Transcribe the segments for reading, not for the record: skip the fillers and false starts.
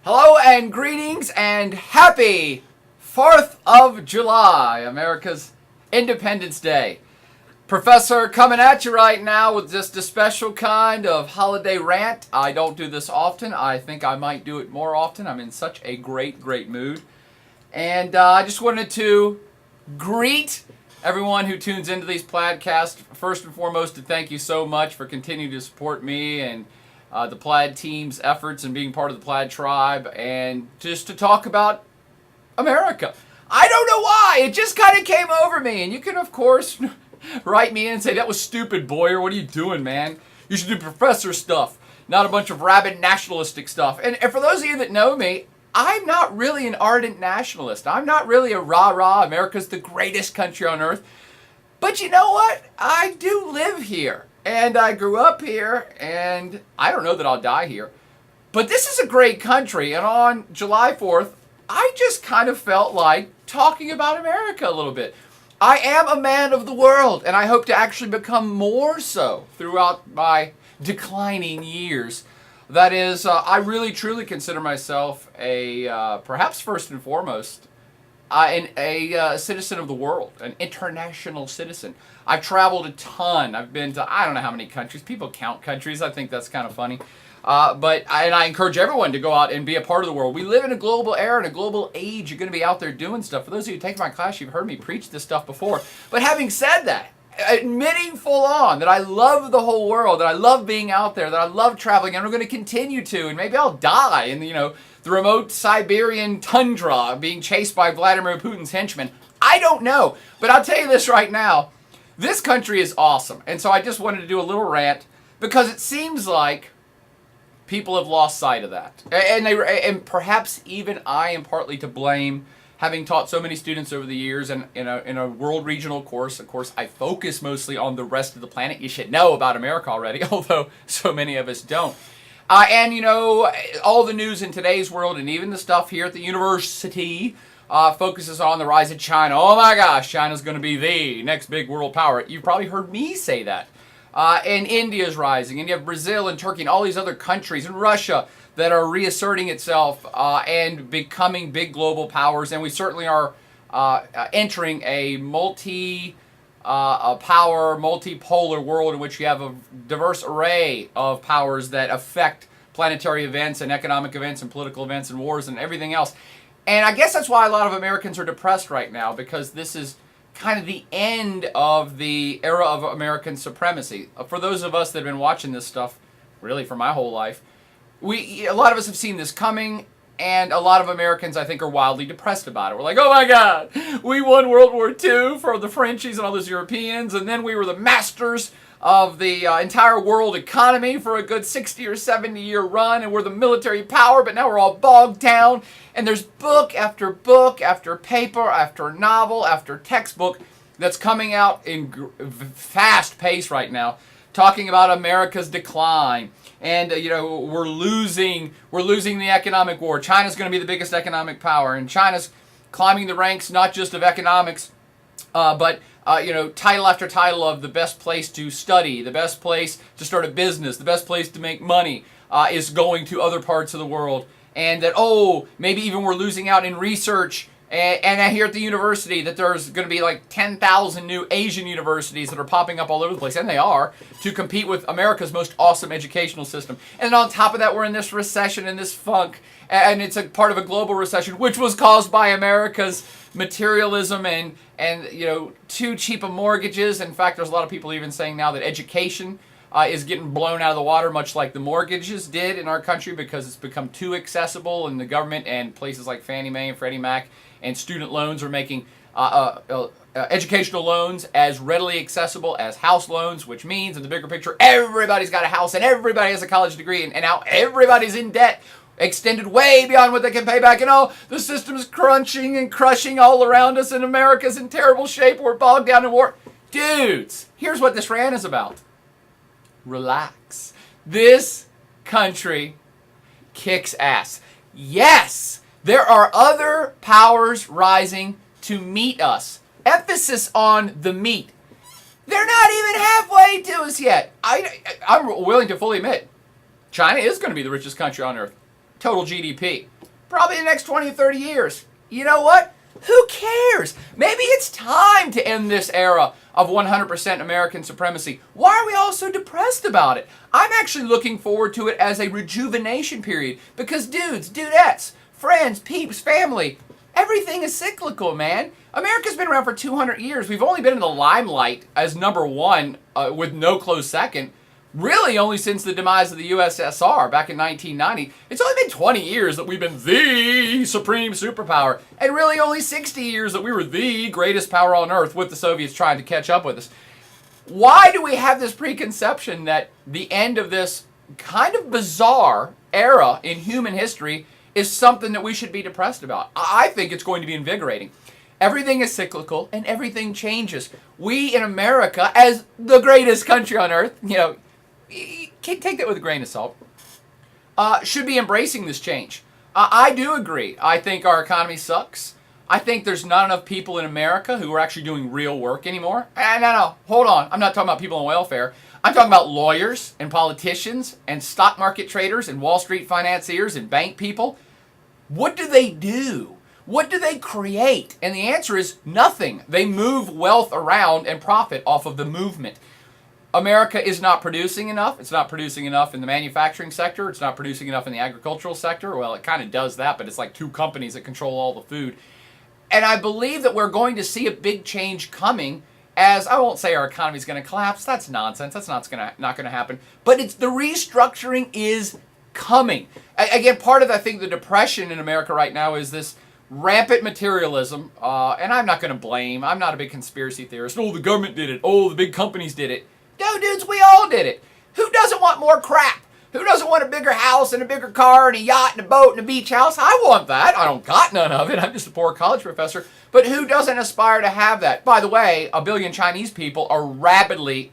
Hello and greetings and happy 4th of July, America's Independence Day. Professor coming at you right now with just a special kind of holiday rant. I don't do this often. I think I might do it more often. I'm in such a great mood. And I just wanted to greet everyone who tunes into these podcasts. First and foremost, to thank you so much for continuing to support me and the Plaid team's efforts and being part of the Plaid tribe, and just to talk about America. I don't know why. It just kind of came over me. And you can, of course, write me in and say, that was stupid, Boyer. What are you doing, man? You should do professor stuff, not a bunch of rabid nationalistic stuff. And for those of you that know me, I'm not really an ardent nationalist. I'm not really a rah-rah, America's the greatest country on earth. But you know what? I do live here. And I grew up here, and I don't know that I'll die here. But this is a great country, and on July 4th, I just kind of felt like talking about America a little bit. I am a man of the world, and I hope to actually become more so throughout my declining years. That is, I really truly consider myself perhaps first and foremost, a citizen of the world, an international citizen. I've traveled a ton. I've been to I don't know how many countries. People count countries. I think that's kind of funny. But I encourage everyone to go out and be a part of the world. We live in a global era, in a global age. You're going to be out there doing stuff. For those of you who take my class, you've heard me preach this stuff before. But having said that, admitting full on that I love the whole world, that I love being out there, that I love traveling, and I'm going to continue to, and maybe I'll die in the remote Siberian tundra being chased by Vladimir Putin's henchmen. I don't know. But I'll tell you this right now. This country is awesome. And so I just wanted to do a little rant because it seems like people have lost sight of that. And perhaps even I am partly to blame, having taught so many students over the years and in a world regional course. Of course, I focus mostly on the rest of the planet. You should know about America already, although so many of us don't. And all the news in today's world and even the stuff here at the university focuses on the rise of China. Oh my gosh, China's going to be the next big world power. You've probably heard me say that. And India's rising, and you have Brazil and Turkey and all these other countries, and Russia that are reasserting itself and becoming big global powers. And we certainly are entering a multi-power, multipolar world in which you have a diverse array of powers that affect planetary events and economic events and political events and wars and everything else. And I guess that's why a lot of Americans are depressed right now, because this is kind of the end of the era of American supremacy. For those of us that have been watching this stuff, really for my whole life, a lot of us have seen this coming, and a lot of Americans, I think, are wildly depressed about it. We're like, oh my God, we won World War II for the Frenchies and all those Europeans, and then we were the masters of the entire world economy for a good 60 or 70 year run, and we're the military power, but now we're all bogged down, and there's book after paper after novel after textbook that's coming out in fast pace right now, talking about America's decline. And we're losing the economic war. China's going to be the biggest economic power, and China's climbing the ranks not just of economics, but title after title of the best place to study, the best place to start a business, the best place to make money is going to other parts of the world. And that, maybe even we're losing out in research. And I hear at the university that there's going to be like 10,000 new Asian universities that are popping up all over the place, and they are, to compete with America's most awesome educational system. And on top of that, we're in this recession and this funk, and it's a part of a global recession, which was caused by America's materialism and too cheap of mortgages. In fact, there's a lot of people even saying now that education is getting blown out of the water, much like the mortgages did in our country, because it's become too accessible, and the government and places like Fannie Mae and Freddie Mac and student loans are making educational loans as readily accessible as house loans, which means in the bigger picture, everybody's got a house and everybody has a college degree, and now everybody's in debt, extended way beyond what they can pay back, and the system's crunching and crushing all around us, and America's in terrible shape, we're bogged down in war. Dudes, here's what this rant is about. Relax. This country kicks ass. Yes, there are other powers rising to meet us. Emphasis on the meet. They're not even halfway to us yet. I'm willing to fully admit, China is going to be the richest country on earth. total GDP. Probably in the next 20 or 30 years. You know what? Who cares? Maybe it's time to end this era of 100% American supremacy. Why are we all so depressed about it? I'm actually looking forward to it as a rejuvenation period because dudes, dudettes, friends, peeps, family, everything is cyclical, man. America's been around for 200 years. We've only been in the limelight as number one with no close second. Really only since the demise of the USSR back in 1990. It's only been 20 years that we've been the supreme superpower. And really only 60 years that we were the greatest power on earth with the Soviets trying to catch up with us. Why do we have this preconception that the end of this kind of bizarre era in human history is something that we should be depressed about? I think it's going to be invigorating. Everything is cyclical and everything changes. We in America, as the greatest country on earth, take that with a grain of salt, should be embracing this change. I do agree. I think our economy sucks. I think there's not enough people in America who are actually doing real work anymore. No, hold on. I'm not talking about people on welfare. I'm talking about lawyers and politicians and stock market traders and Wall Street financiers and bank people. What do they do? What do they create? And the answer is nothing. They move wealth around and profit off of the movement. America is not producing enough. It's not producing enough in the manufacturing sector. It's not producing enough in the agricultural sector. Well, it kind of does that, but it's like two companies that control all the food. And I believe that we're going to see a big change coming as, I won't say our economy is going to collapse. That's nonsense. That's not going to happen. But it's the restructuring is coming. Again, part of, I think, the depression in America right now is this rampant materialism. And I'm not going to blame. I'm not a big conspiracy theorist. Oh, the government did it. Oh, the big companies did it. No, dudes, we all did it. Who doesn't want more crap? Who doesn't want a bigger house and a bigger car and a yacht and a boat and a beach house? I want that. I don't got none of it. I'm just a poor college professor. But who doesn't aspire to have that? By the way, 1 billion Chinese people are rabidly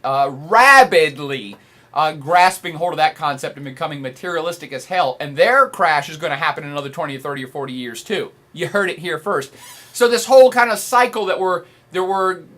grasping hold of that concept and becoming materialistic as hell. And their crash is going to happen in another 20 or 30 or 40 years too. You heard it here first. So this whole kind of cycle that we're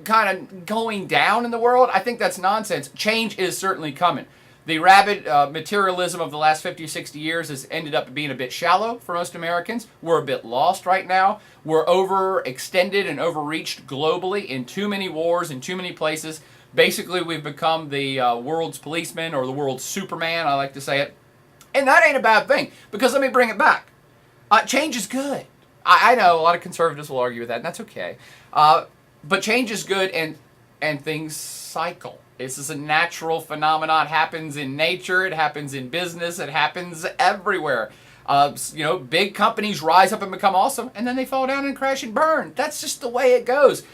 kind of going down in the world, I think that's nonsense. Change is certainly coming. The rabid materialism of the last 50 or 60 years has ended up being a bit shallow for most Americans. We're a bit lost right now. We're overextended and overreached globally in too many wars, in too many places. Basically, we've become the world's policeman or the world's Superman, I like to say it. And that ain't a bad thing, because let me bring it back. Change is good. I know a lot of conservatives will argue with that, and that's okay. But change is good, and things cycle. This is a natural phenomenon. It happens in nature. It happens in business. It happens everywhere. Big companies rise up and become awesome, and then they fall down and crash and burn. That's just the way it goes.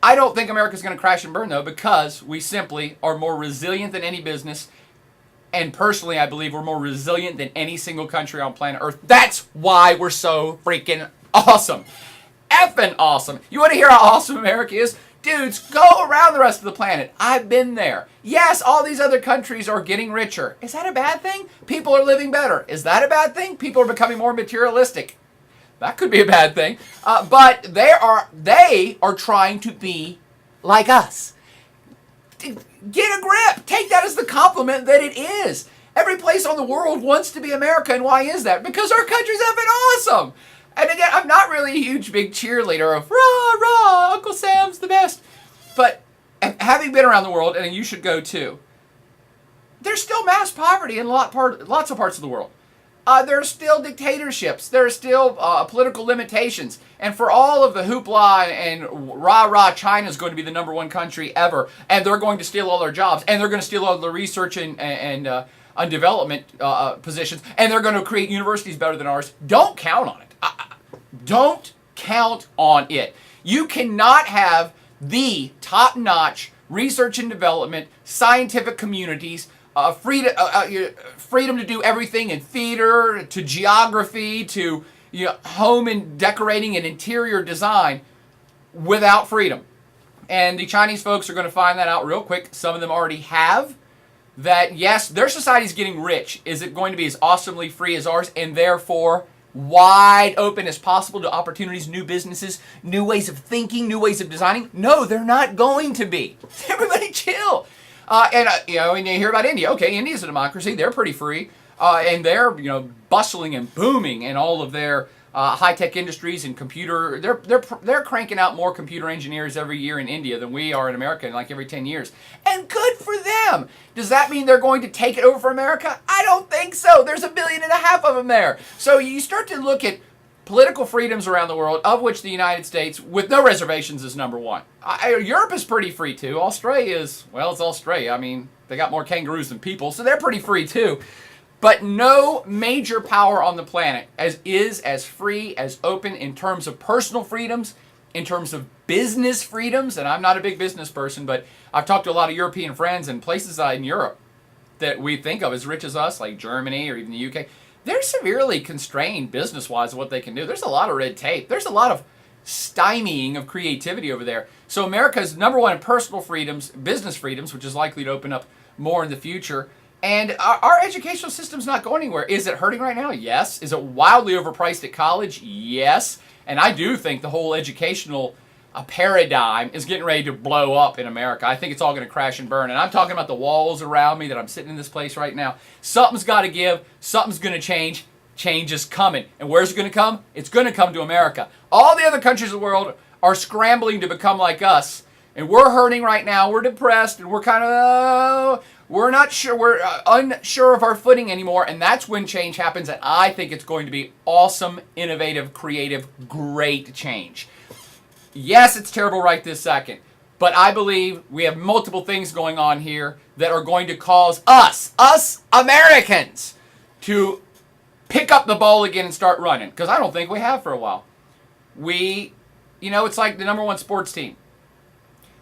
I don't think America's going to crash and burn, though, because we simply are more resilient than any business. And personally, I believe we're more resilient than any single country on planet Earth. That's why we're so freaking awesome. Effing awesome. You want to hear how awesome America is? Dudes, go around the rest of the planet. I've been there. Yes, all these other countries are getting richer. Is that a bad thing? People are living better. Is that a bad thing? People are becoming more materialistic. That could be a bad thing. But they are trying to be like us. Get a grip. Take that as the compliment that it is. Every place on the world wants to be America, and why is that? Because our country's effing awesome. And again, I'm not really a huge, big cheerleader of, rah, rah, Uncle Sam's the best. But having been around the world, and you should go too, there's still mass poverty in lots of parts of the world. There are still dictatorships. There are still political limitations. And for all of the hoopla and rah-rah, China's going to be the #1 country ever, and they're going to steal all their jobs, and they're going to steal all the research and development positions, and they're going to create universities better than ours. Don't count on it. Don't count on it. You cannot have the top-notch research and development, scientific communities, freedom to do everything in theater, to geography, to home and decorating and interior design without freedom. And the Chinese folks are going to find that out real quick. Some of them already have. That, yes, their society is getting rich. Is it going to be as awesomely free as ours, and therefore wide open as possible to opportunities, new businesses, new ways of thinking, new ways of designing? No, they're not going to be. Everybody chill. When you hear about India, okay, India's a democracy. They're pretty free. and they're bustling and booming in all of their high-tech industries and computer. They're cranking out more computer engineers every year in India than we are in America, like every 10 years. And good for them. Does that mean they're going to take it over for America? I don't think so. There's 1.5 billion of them there. So you start to look at political freedoms around the world, of which the United States, with no reservations, is number one. Europe is pretty free too. Australia is, well, it's Australia. I mean, they got more kangaroos than people, so they're pretty free too. But no major power on the planet is as free, as open in terms of personal freedoms, in terms of business freedoms. And I'm not a big business person, but I've talked to a lot of European friends and places in Europe that we think of as rich as us, like Germany or even the UK. They're severely constrained business-wise of what they can do. There's a lot of red tape. There's a lot of stymieing of creativity over there. So America's number one in personal freedoms, business freedoms, which is likely to open up more in the future. And our educational system's not going anywhere. Is it hurting right now? Yes. Is it wildly overpriced at college? Yes. And I do think the whole educational paradigm is getting ready to blow up in America. I think it's all going to crash and burn. And I'm talking about the walls around me that I'm sitting in this place right now. Something's got to give. Something's going to change. Change is coming. And where's it going to come? It's going to come to America. All the other countries of the world are scrambling to become like us. And we're hurting right now. We're depressed. And we're kind of, we're not sure. We're unsure of our footing anymore. And that's when change happens. And I think it's going to be awesome, innovative, creative, great change. Yes, it's terrible right this second. But I believe we have multiple things going on here that are going to cause us Americans, to pick up the ball again and start running. Because I don't think we have for a while. It's like the number one sports team.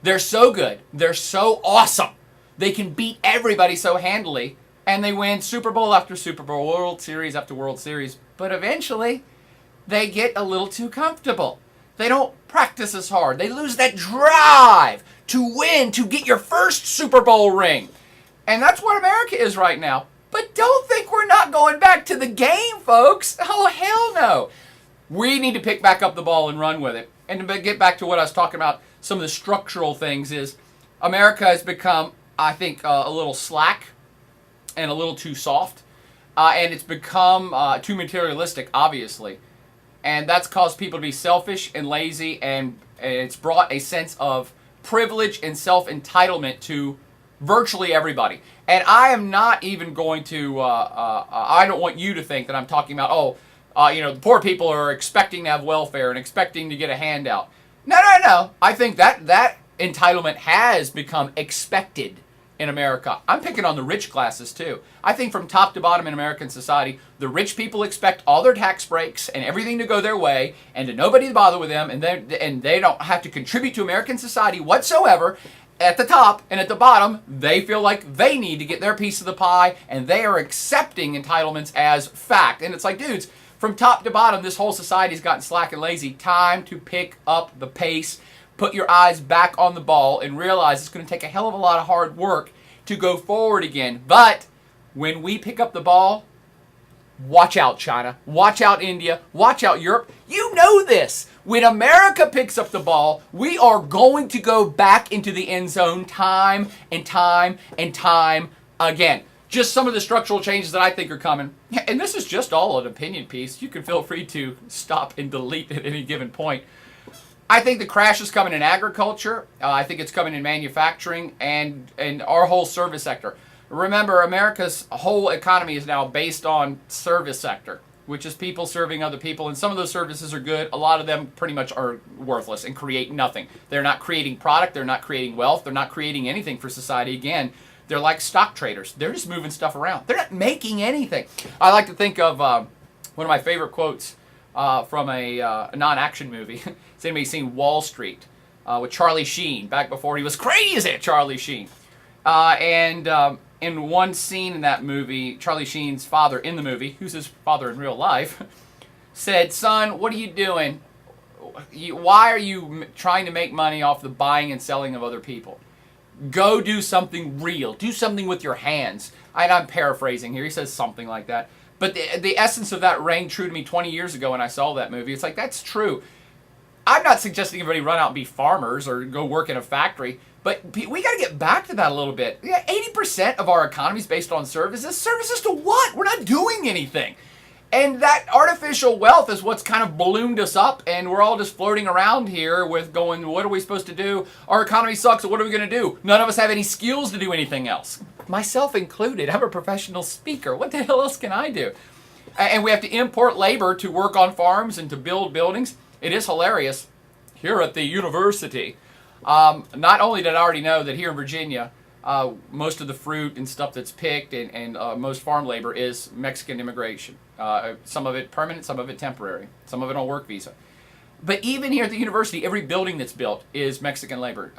They're so good. They're so awesome. They can beat everybody so handily. And they win Super Bowl after Super Bowl, World Series after World Series. But eventually, they get a little too comfortable. They don't practice as hard. They lose that drive to win, to get your first Super Bowl ring. And that's what America is right now. But don't think we're not going back to the game, folks. Oh, hell no. We need to pick back up the ball and run with it. And to get back to what I was talking about, some of the structural things is America has become, I think, a little slack and a little too soft. And it's become too materialistic, obviously. And that's caused people to be selfish and lazy, and it's brought a sense of privilege and self-entitlement to virtually everybody. And I am not even going to, I don't want you to think that I'm talking about, the poor people are expecting to have welfare and expecting to get a handout. No. I think that entitlement has become expected in America. I'm picking on the rich classes too. I think from top to bottom in American society, the rich people expect all their tax breaks and everything to go their way and to nobody to bother with them, and they don't have to contribute to American society whatsoever. At the top and at the bottom, they feel like they need to get their piece of the pie, and they are accepting entitlements as fact. And it's like, dudes, from top to bottom, this whole society's gotten slack and lazy. Time to pick up the pace. Put your eyes back on the ball and realize it's going to take a hell of a lot of hard work to go forward again. But when we pick up the ball, watch out, China. Watch out, India. Watch out, Europe. You know this. When America picks up the ball, we are going to go back into the end zone time and time and time again. Just some of the structural changes that I think are coming. And this is just all an opinion piece. You can feel free to stop and delete at any given point. I think the crash is coming in agriculture. I think it's coming in manufacturing and our whole service sector. Remember, America's whole economy is now based on service sector, which is people serving other people. And some of those services are good. A lot of them pretty much are worthless and create nothing. They're not creating product. They're not creating wealth. They're not creating anything for society. Again, they're like stock traders. They're just moving stuff around. They're not making anything. I like to think of one of my favorite quotes from a non-action movie. Has anybody seen Wall Street with Charlie Sheen, back before he was crazy, Charlie Sheen? In one scene in that movie, Charlie Sheen's father in the movie, who's his father in real life, said, "Son, what are you doing? Why are you trying to make money off the buying and selling of other people? Go do something real. Do something with your hands." And I'm paraphrasing here. He says something like that. But the essence of that rang true to me 20 years ago when I saw that movie. It's like, that's true. I'm not suggesting everybody run out and be farmers or go work in a factory, but we got to get back to that a little bit. Yeah, 80% of our economy is based on services. Services to what? We're not doing anything. And that artificial wealth is what's kind of ballooned us up, and we're all just floating around here with going, what are we supposed to do? Our economy sucks, so what are we going to do? None of us have any skills to do anything else. Myself included. I'm a professional speaker. What the hell else can I do? And we have to import labor to work on farms and to build buildings. It is hilarious. Here at the university, not only did I already know that here in Virginia, most of the fruit and stuff that's picked and most farm labor is Mexican immigration. Some of it permanent, some of it temporary, some of it on work visa. But even here at the university, every building that's built is Mexican labor.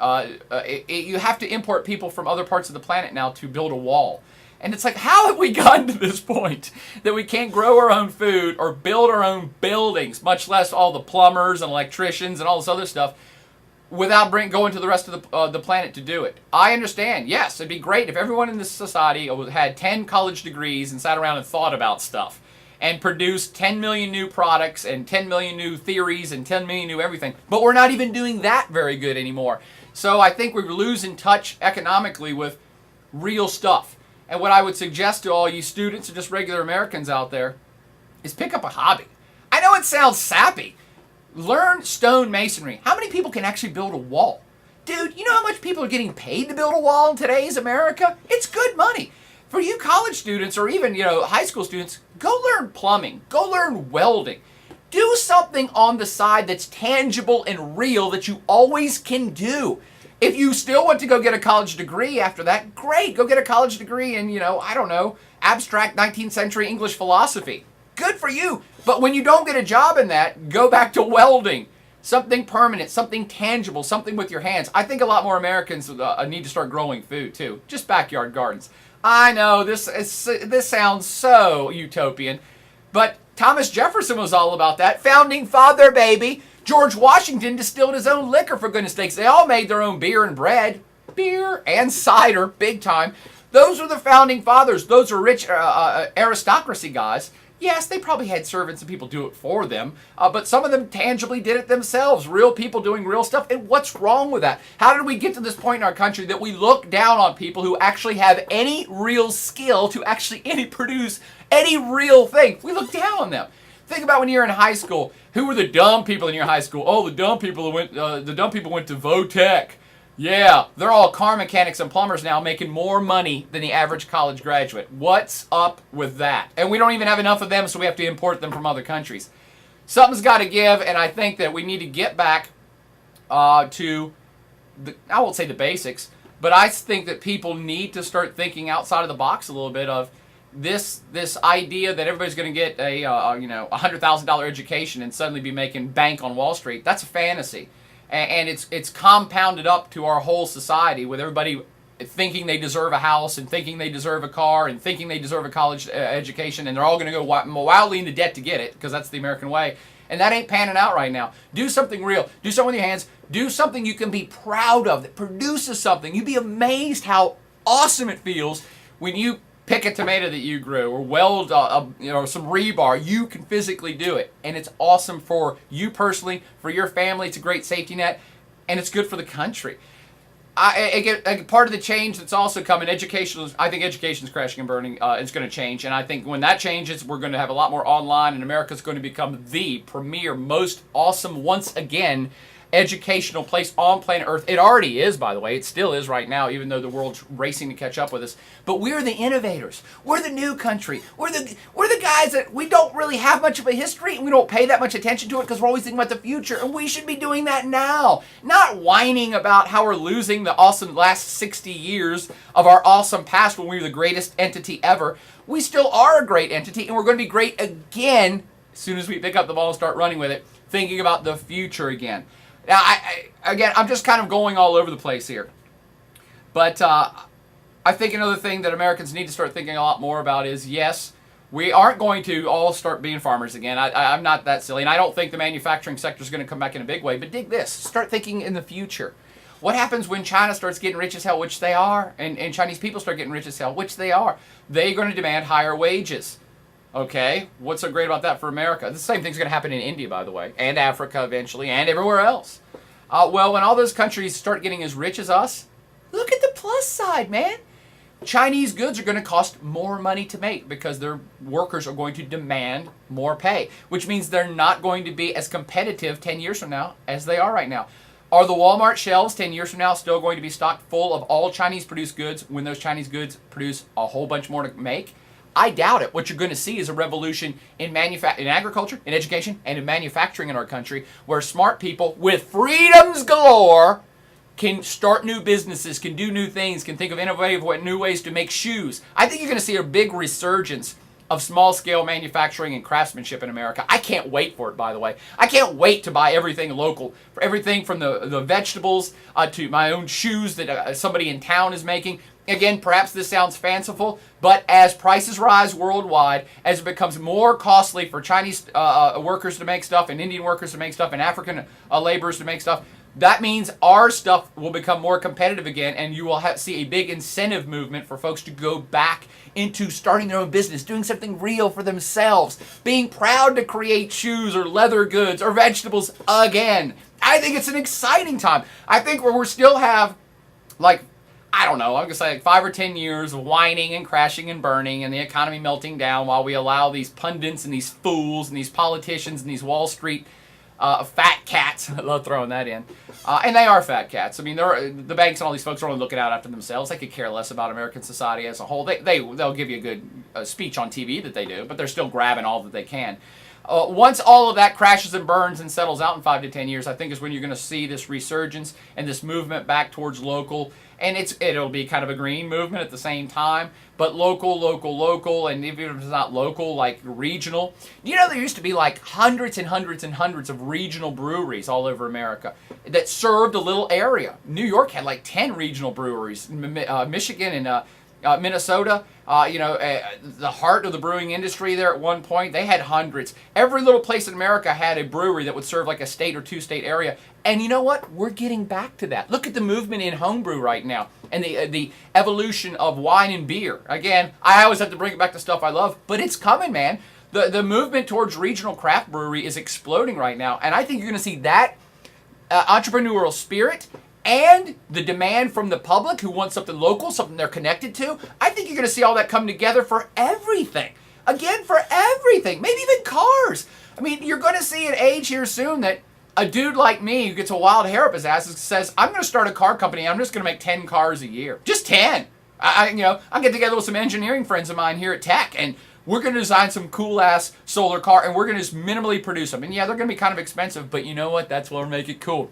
You have to import people from other parts of the planet now to build a wall. And it's like, how have we gotten to this point that we can't grow our own food or build our own buildings, much less all the plumbers and electricians and all this other stuff, without going to the rest of the planet to do it? I understand. Yes, it'd be great if everyone in this society had 10 college degrees and sat around and thought about stuff and produced 10 million new products and 10 million new theories and 10 million new everything. But we're not even doing that very good anymore. So I think we're losing touch economically with real stuff. And what I would suggest to all you students or just regular Americans out there is pick up a hobby. I know it sounds sappy. Learn stonemasonry. How many people can actually build a wall? Dude, you know how much people are getting paid to build a wall in today's America? It's good money. For you college students or even, high school students, go learn plumbing. Go learn welding. Do something on the side that's tangible and real that you always can do. If you still want to go get a college degree after that, great. Go get a college degree in, abstract 19th century English philosophy. Good for you. But when you don't get a job in that, go back to welding. Something permanent, something tangible, something with your hands. I think a lot more Americans need to start growing food too. Just backyard gardens. I know this sounds so utopian, but Thomas Jefferson was all about that. Founding father, baby. George Washington distilled his own liquor, for goodness sakes. They all made their own beer and bread. Beer and cider, big time. Those are the founding fathers. Those are rich aristocracy guys. Yes, they probably had servants and people do it for them, but some of them tangibly did it themselves. Real people doing real stuff. And what's wrong with that? How did we get to this point in our country that we look down on people who actually have any real skill to actually produce any real thing? We look down on them. Think about when you're in high school. Who were the dumb people in your high school? Oh, the dumb people went to Votech. Yeah, they're all car mechanics and plumbers now, making more money than the average college graduate. What's up with that? And we don't even have enough of them, so we have to import them from other countries. Something's got to give, and I think that we need to get back to I won't say the basics, but I think that people need to start thinking outside of the box a little bit of this idea that everybody's going to get a $100,000 education and suddenly be making bank on Wall Street. That's a fantasy. And it's compounded up to our whole society with everybody thinking they deserve a house and thinking they deserve a car and thinking they deserve a college education, and they're all going to go wildly into debt to get it because that's the American way. And that ain't panning out right now. Do something real. Do something with your hands. Do something you can be proud of that produces something. You'd be amazed how awesome it feels when you pick a tomato that you grew or weld some rebar. You can physically do it, and it's awesome for you personally, for your family. It's a great safety net, and it's good for the country. Part of the change that's also coming, I think education is crashing and burning. It's going to change, and I think when that changes, we're going to have a lot more online, and America's going to become the premier, most awesome, once again, educational place on planet Earth. It already is, by the way. It still is right now, even though the world's racing to catch up with us. But we're the innovators. We're the new country. We're the guys that we don't really have much of a history, and we don't pay that much attention to it because we're always thinking about the future, and we should be doing that now. Not whining about how we're losing the awesome last 60 years of our awesome past when we were the greatest entity ever. We still are a great entity, and we're going to be great again as soon as we pick up the ball and start running with it, thinking about the future again. Now, I'm just kind of going all over the place here. But I think another thing that Americans need to start thinking a lot more about is, yes, we aren't going to all start being farmers again. I'm not that silly, and I don't think the manufacturing sector is going to come back in a big way. But dig this. Start thinking in the future. What happens when China starts getting rich as hell, which they are, and Chinese people start getting rich as hell, which they are? They're going to demand higher wages. Okay, what's so great about that for America? The same thing's going to happen in India, by the way, and Africa eventually, and everywhere else. Well, when all those countries start getting as rich as us, look at the plus side, man. Chinese goods are going to cost more money to make because their workers are going to demand more pay, which means they're not going to be as competitive 10 years from now as they are right now. Are the Walmart shelves 10 years from now still going to be stocked full of all Chinese-produced goods when those Chinese goods produce a whole bunch more to make? I doubt it. What you're going to see is a revolution in agriculture, in education, and in manufacturing in our country, where smart people with freedoms galore can start new businesses, can do new things, can think of innovative new ways to make shoes. I think you're going to see a big resurgence of small-scale manufacturing and craftsmanship in America. I can't wait for it, by the way. I can't wait to buy everything local, for everything from the vegetables to my own shoes that somebody in town is making. Again, perhaps this sounds fanciful, but as prices rise worldwide, as it becomes more costly for Chinese workers to make stuff and Indian workers to make stuff and African laborers to make stuff, that means our stuff will become more competitive again, and you will see a big incentive movement for folks to go back into starting their own business, doing something real for themselves, being proud to create shoes or leather goods or vegetables again. I think it's an exciting time. I think where we still have, like, I don't know, I'm going to say like 5 or 10 years of whining and crashing and burning and the economy melting down while we allow these pundits and these fools and these politicians and these Wall Street fat cats, I love throwing that in, and they are fat cats. I mean, the banks and all these folks are only looking out after themselves. They could care less about American society as a whole. They'll give you a good speech on TV that they do, but they're still grabbing all that they can. Once all of that crashes and burns and settles out in 5 to 10 years, I think is when you're going to see this resurgence and this movement back towards local. And it'll be kind of a green movement at the same time, but local, and even if it's not local, like regional. You know, there used to be like hundreds and hundreds and hundreds of regional breweries all over America that served a little area. New York had like 10 regional breweries. Michigan and Minnesota, the heart of the brewing industry there at one point, they had hundreds. Every little place in America had a brewery that would serve like a state or two-state area. And you know what? We're getting back to that. Look at the movement in homebrew right now and the evolution of wine and beer. Again, I always have to bring it back to stuff I love, but it's coming, man. The movement towards regional craft brewery is exploding right now, and I think you're going to see that entrepreneurial spirit and the demand from the public who wants something local, something they're connected to. I think you're going to see all that come together for everything. Again, for everything. Maybe even cars. I mean, you're going to see an age here soon that a dude like me who gets a wild hair up his ass says, I'm going to start a car company. I'm just going to make 10 cars a year. Just 10. I'll get together with some engineering friends of mine here at Tech, and we're going to design some cool-ass solar car, and we're going to just minimally produce them. And yeah, they're going to be kind of expensive, but you know what? That's what will make it cool.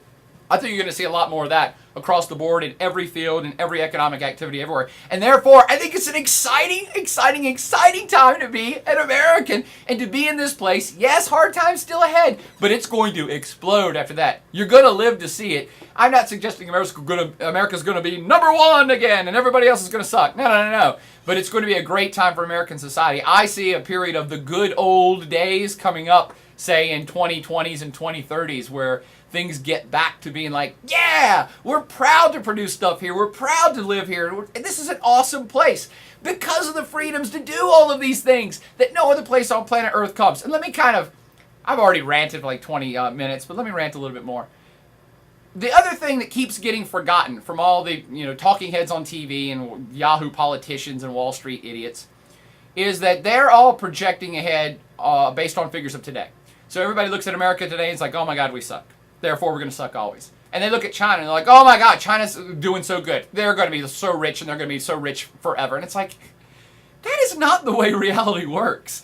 I think you're going to see a lot more of that across the board in every field and every economic activity everywhere. And therefore, I think it's an exciting time to be an American and to be in this place. Yes, hard times still ahead, but it's going to explode after that. You're going to live to see it. I'm not suggesting America's going to be #1 again and everybody else is going to suck. No. But it's going to be a great time for American society. I see a period of the good old days coming up, say in 2020s and 2030s, where things get back to being like, yeah, we're proud to produce stuff here. We're proud to live here. This is an awesome place because of the freedoms to do all of these things that no other place on planet Earth comes. And let me I've already ranted for like 20 minutes, but let me rant a little bit more. The other thing that keeps getting forgotten from all the talking heads on TV and Yahoo politicians and Wall Street idiots is that they're all projecting ahead based on figures of today. So everybody looks at America today and it's like, oh my God, we suck. Therefore, we're going to suck always. And they look at China and they're like, oh my God, China's doing so good. They're going to be so rich and they're going to be so rich forever. And it's like, that is not the way reality works.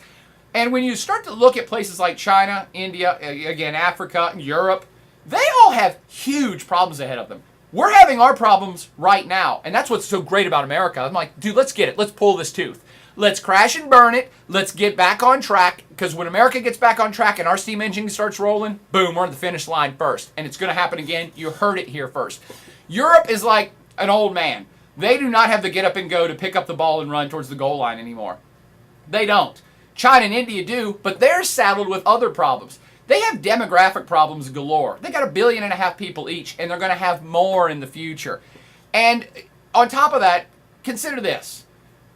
And when you start to look at places like China, India, again, Africa, Europe, they all have huge problems ahead of them. We're having our problems right now. And that's what's so great about America. I'm like, dude, let's get it. Let's pull this tooth. Let's crash and burn it. Let's get back on track. Because when America gets back on track and our steam engine starts rolling, boom, we're on the finish line first. And it's going to happen again. You heard it here first. Europe is like an old man. They do not have the get up and go to pick up the ball and run towards the goal line anymore. They don't. China and India do, but they're saddled with other problems. They have demographic problems galore. They got 1.5 billion people each, and they're going to have more in the future. And on top of that, consider this.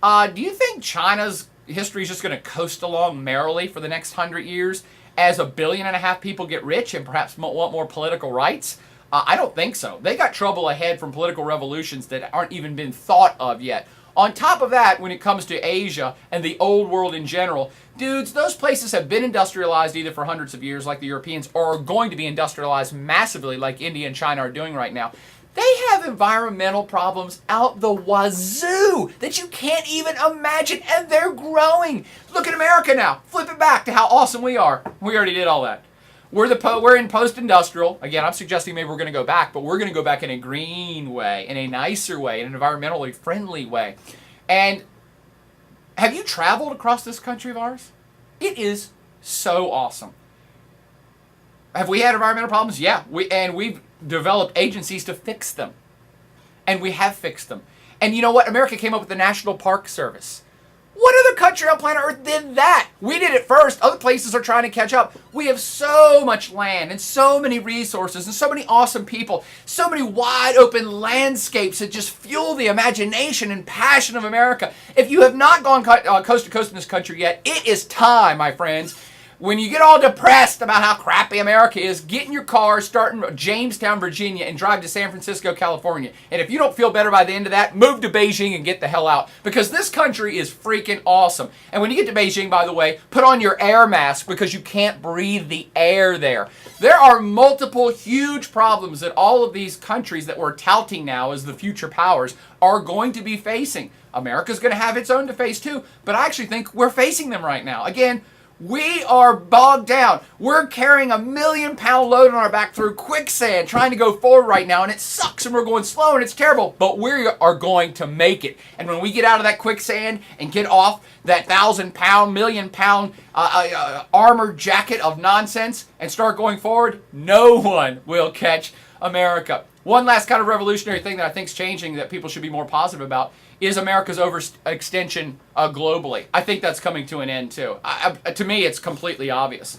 Do you think China's history is just going to coast along merrily for the next 100 years as 1.5 billion people get rich and perhaps want more political rights? I don't think so. They got trouble ahead from political revolutions that aren't even been thought of yet. On top of that, when it comes to Asia and the old world in general, dudes, those places have been industrialized either for hundreds of years like the Europeans or are going to be industrialized massively like India and China are doing right now. They have environmental problems out the wazoo that you can't even imagine, and they're growing. Look at America now. Flip it back to how awesome we are. We already did all that. We're in post-industrial. Again, I'm suggesting maybe we're going to go back, but we're going to go back in a green way, in a nicer way, in an environmentally friendly way. And have you traveled across this country of ours? It is so awesome. Have we had environmental problems? Yeah. We've developed agencies to fix them. And we have fixed them. And you know what? America came up with the National Park Service. What other country on planet Earth did that? We did it first. Other places are trying to catch up. We have so much land and so many resources and so many awesome people, so many wide open landscapes that just fuel the imagination and passion of America. If you have not gone coast to coast in this country yet, it is time, my friends. When you get all depressed about how crappy America is, get in your car, start in Jamestown, Virginia, and drive to San Francisco, California. And if you don't feel better by the end of that, move to Beijing and get the hell out. Because this country is freaking awesome. And when you get to Beijing, by the way, put on your air mask because you can't breathe the air there. There are multiple huge problems that all of these countries that we're touting now as the future powers are going to be facing. America's going to have its own to face too, but I actually think we're facing them right now. Again, we are bogged down. We're carrying a 1 million pound load on our back through quicksand trying to go forward right now, and it sucks and we're going slow and it's terrible, but we are going to make it. And when we get out of that quicksand and get off that 1,000 pound, 1 million pound armored jacket of nonsense and start going forward, no one will catch America. One last kind of revolutionary thing that I think is changing that people should be more positive about is America's overextension globally. I think that's coming to an end too. To me, it's completely obvious.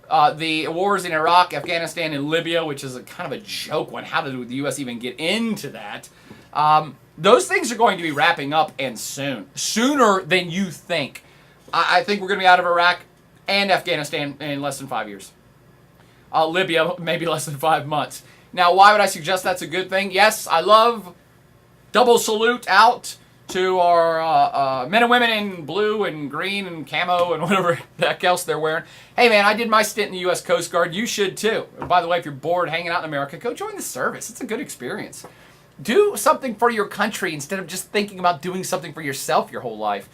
The wars in Iraq, Afghanistan, and Libya, which is a kind of a joke one. How did the U.S. even get into that? Those things are going to be wrapping up, and sooner than you think. I think we're going to be out of Iraq and Afghanistan in less than 5 years. Libya, maybe less than 5 months. Now, why would I suggest that's a good thing? Yes, I love double salute out to our men and women in blue and green and camo and whatever the heck else they're wearing. Hey, man, I did my stint in the U.S. Coast Guard. You should, too. And by the way, if you're bored hanging out in America, go join the service. It's a good experience. Do something for your country instead of just thinking about doing something for yourself your whole life.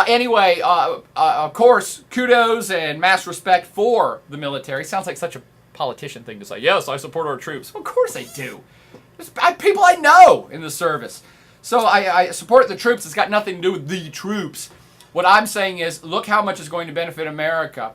Anyway, of course, kudos and mass respect for the military. Sounds like such a politician thing to say. Yes, I support our troops. Well, of course I do. There's people I know in the service. So I support the troops. It's got nothing to do with the troops. What I'm saying is, look how much is going to benefit America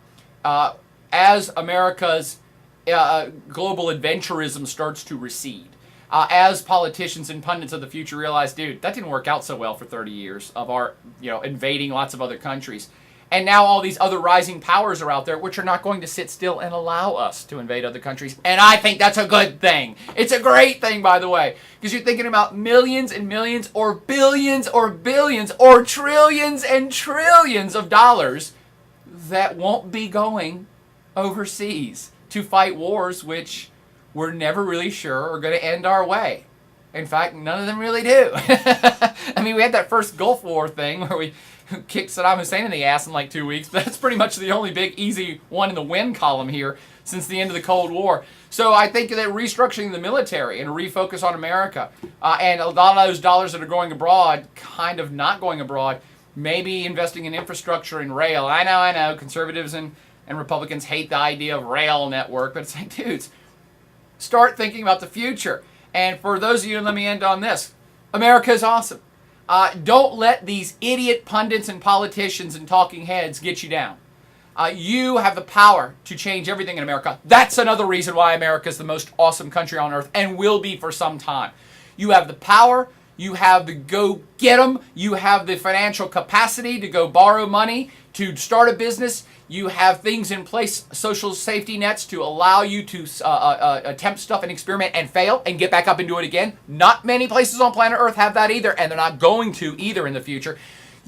as America's global adventurism starts to recede. As politicians and pundits of the future realize, dude, that didn't work out so well for 30 years of our, invading lots of other countries. And now all these other rising powers are out there, which are not going to sit still and allow us to invade other countries. And I think that's a good thing. It's a great thing, by the way, because you're thinking about millions and millions or billions or billions or trillions and trillions of dollars that won't be going overseas to fight wars which we're never really sure are going to end our way. In fact, none of them really do. I mean, we had that first Gulf War thing where we kicked Saddam Hussein in the ass in like 2 weeks. That's pretty much the only big, easy one in the win column here since the end of the Cold War. So I think that restructuring the military and refocus on America and a lot of those dollars that are going abroad, kind of not going abroad, maybe investing in infrastructure and rail. I know, conservatives and Republicans hate the idea of rail network, but it's like, dudes, start thinking about the future. And for those of you, let me end on this. America is awesome. Don't let these idiot pundits and politicians and talking heads get you down. You have the power to change everything in America. That's another reason why America is the most awesome country on earth and will be for some time. You have the power. You have the go get 'em. You have the financial capacity to go borrow money to start a business. You have things in place, social safety nets, to allow you to attempt stuff and experiment and fail and get back up and do it again. Not many places on planet Earth have that either, and they're not going to either in the future.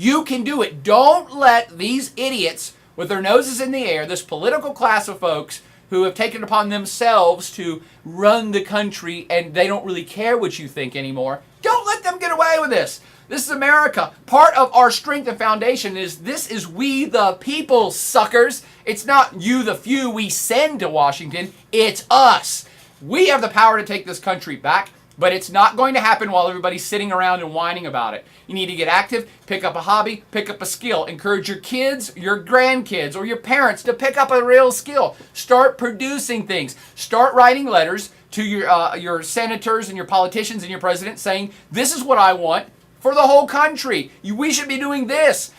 You can do it. Don't let these idiots with their noses in the air, this political class of folks who have taken it upon themselves to run the country and they don't really care what you think anymore. Don't let them get away with this. This is America. Part of our strength and foundation is this is we the people, suckers. It's not you the few we send to Washington. It's us. We have the power to take this country back, but it's not going to happen while everybody's sitting around and whining about it. You need to get active, pick up a hobby, pick up a skill. Encourage your kids, your grandkids, or your parents to pick up a real skill. Start producing things. Start writing letters to your senators and your politicians and your president saying, this is what I want for the whole country. We should be doing this.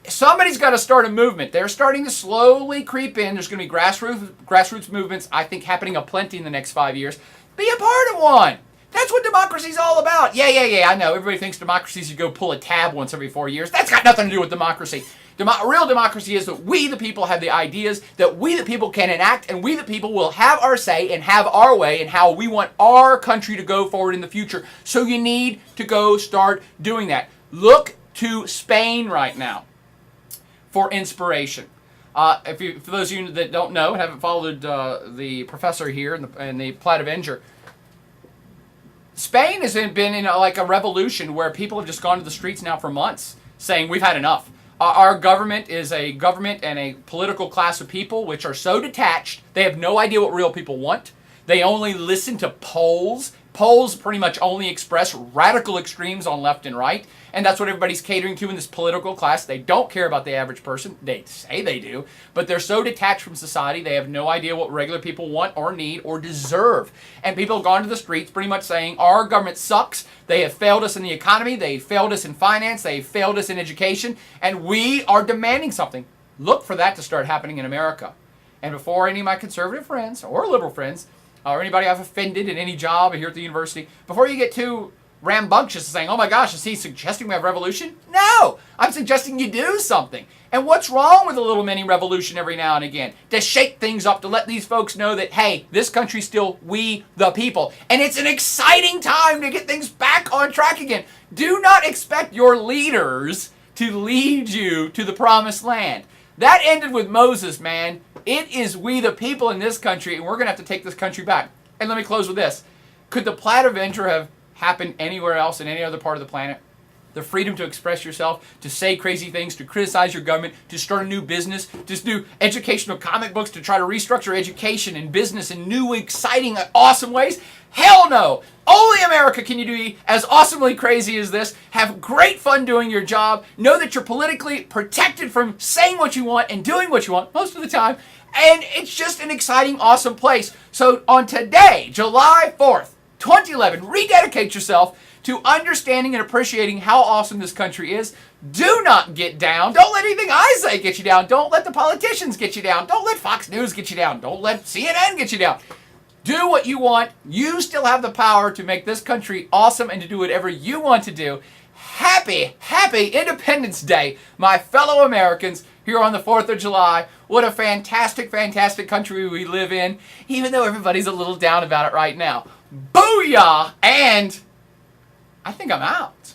Somebody's got to start a movement. They're starting to slowly creep in. There's going to be grassroots movements, I think, happening aplenty in the next 5 years. Be a part of one. That's what democracy's all about. Yeah, I know. Everybody thinks democracy is you go pull a tab once every 4 years. That's got nothing to do with democracy. Real democracy is that we, the people, have the ideas, that we, the people, can enact, and we, the people, will have our say and have our way in how we want our country to go forward in the future. So you need to go start doing that. Look to Spain right now for inspiration. For those of you that don't know and haven't followed the professor here in the Plat Avenger, Spain has been in like a revolution where people have just gone to the streets now for months saying we've had enough. Our government is a government and a political class of people which are so detached, they have no idea what real people want. They only listen to polls. Polls pretty much only express radical extremes on left and right, and that's what everybody's catering to in this political class. They don't care about the average person. They say they do, but they're so detached from society, they have no idea what regular people want or need or deserve. And people have gone to the streets pretty much saying, our government sucks. They have failed us in the economy. They failed us in finance. They failed us in education, and we are demanding something. Look for that to start happening in America. And before any of my conservative friends or liberal friends or anybody I've offended in any job here at the university, before you get too rambunctious and saying, oh my gosh, is he suggesting we have revolution? No! I'm suggesting you do something. And what's wrong with a little mini revolution every now and again? To shake things up, to let these folks know that, hey, this country's still we the people. And it's an exciting time to get things back on track again. Do not expect your leaders to lead you to the promised land. That ended with Moses, man. It is we the people in this country, and we're going to have to take this country back. And let me close with this. Could the Plat Avenger have happened anywhere else in any other part of the planet? The freedom to express yourself, to say crazy things, to criticize your government, to start a new business, to do educational comic books, to try to restructure education and business in new, exciting, awesome ways? Hell no! Only America can you do as awesomely crazy as this. Have great fun doing your job. Know that you're politically protected from saying what you want and doing what you want most of the time. And it's just an exciting, awesome place. So on today, July 4th, 2011, rededicate yourself to understanding and appreciating how awesome this country is. Do not get down. Don't let anything I say get you down. Don't let the politicians get you down. Don't let Fox News get you down. Don't let CNN get you down. Do what you want. You still have the power to make this country awesome and to do whatever you want to do. Happy Independence Day, my fellow Americans, here on the 4th of July. What a fantastic, fantastic country we live in, even though everybody's a little down about it right now. Booyah! And I think I'm out.